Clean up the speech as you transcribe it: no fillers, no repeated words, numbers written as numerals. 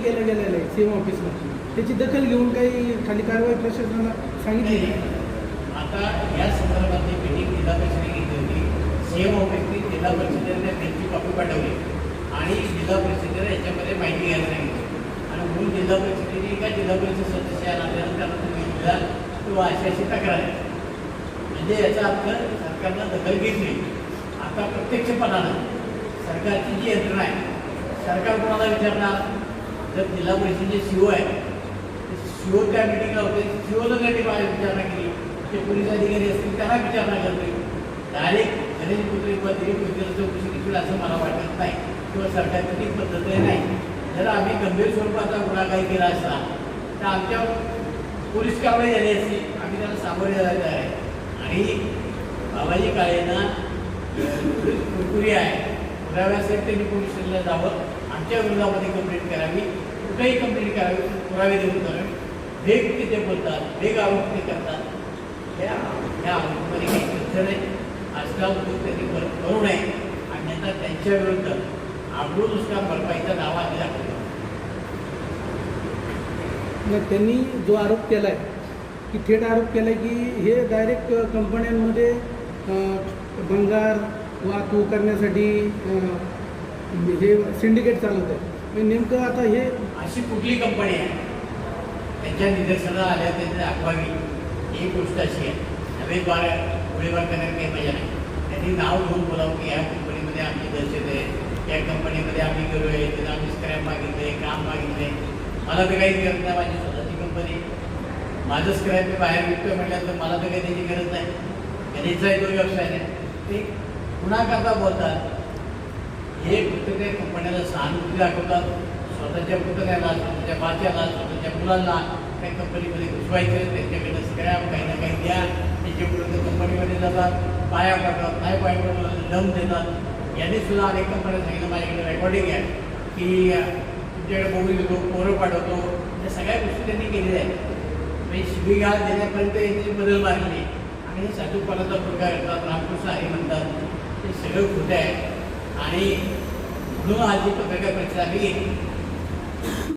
केलं गेलेलं आहे सीएम ऑफिसला, त्याची दखल घेऊन काही खाली कारवाई प्रशासनाला सांगितली नाही. आता या संदर्भातली मीटिंग जिल्हा परिषदेने घेतली होती. सीएम ऑफिसने जिल्हा परिषदेने त्यांची कॉपी पाठवली आणि जिल्हा परिषदेने याच्यामध्ये माहिती घ्यायला सांगितली आणि म्हणून जिल्हा परिषदेने का जिल्हा परिषद सदस्य आल्यानंतर त्यांना तुम्ही दिला किंवा अशी तक्रार आहे, म्हणजे याचा अर्थ सरकारनं दखल घेतली. आता प्रत्यक्षपणानं सरकारची जी यंत्रणा आहे, सरकार कोणाला विचारणार? जर जिल्हा परिषदेचे सीओ आहे, सीओ त्या मिटिंगला होते, सीओला काही विचारणा केली, ते पोलीस अधिकारी असतील त्यांना विचारणा करते. डायरेक्ट गणेश पुत्र किंवा दिलीप पुत्र चौकशी देखील असं मला वाटत नाही किंवा सरकारची ती पद्धत नाही. जर आम्ही गंभीर स्वरूपाचा गुन्हा काही केला असता तर आमच्या पोलीस कारवाई झाली असती, आम्ही त्याला सामोरे जायचं आहे. आणि बाबाजी काळेंना कुरकुरी आहे, पुराव्यासाठी त्यांनी पोलीस स्टेशनला जावं, आमच्या विरोधामध्ये कंप्लेंट करावी, कुठेही कंप्लेंट करावी, पुरावे देऊन करावे. वेग तिथे बोलतात, वेग आरोप ते करतात, ह्या आरोपामध्ये काही तथ्य नाही. आजकाल त्यांनी करू नये आणि आता त्यांच्या विरुद्ध आबरू नुसकान भरपाईचा दावा दिला पाहिजे. त्यांनी जो आरोप केला आहे की थेट आरोप केला आहे की हे डायरेक्ट कंपन्यांमध्ये भंगार वाहतूक करण्यासाठी हे सिंडिकेट चालवत आहे. नेमकं आता हे अशी कुठली कंपनी आहे त्यांच्या निदर्शनाला आल्या त्यांनी दाखवावी. ही गोष्ट अशी आहे, नवेद्वार गोळीबार करण्यात काही मजा नाही. त्यांनी नाव घेऊन बोलावं की या कंपनीमध्ये आमची दहशत आहे, या कंपनीमध्ये आम्ही गेलो आहे, तिथं आम्ही स्क्रॅप मागितले, काम मागितले. मला तर काहीच गरज नाही, माझी स्वतःची कंपनी, माझं स्क्रॅप मी बाहेर विकतोय म्हटल्यानंतर मला तर काही त्याची गरज नाही. गणेशचा तो व्यवसाय नाही. ते पुन्हा करता बोलतात. हे फक्त त्या कंपन्याला सहानुभूती दाखवतात, स्वतःच्या पुतण्याला, स्वतःच्या बाच्याला, स्वतःच्या मुलांना त्या कंपनीमध्ये घुसवायचं, त्यांच्याकडे स्क्रॅप काही ना काही द्या, त्याच्यापुढे कंपनीमध्ये जातात, पाया पडतात, नाही पाया पडतात, दम देतात. यांनी सुद्धा अनेक कंपन्या सांगितलं, माझ्याकडे रेकॉर्डिंग आहे की तुमच्याकडे मोबाईल देतो, पोरं पाठवतो, या सगळ्या गोष्टी त्यांनी केलेल्या आहेत. म्हणजे शिवीगाळ देण्यापर्यंत यांची बदल मारली आणि हे साधूपणाचा प्रकार करतात, रामकृष्ण हरी म्हणतात, हे सगळं खोटं आहे. आणि म्हणून आज जी पत्रकार परिषद आम्ही घेतली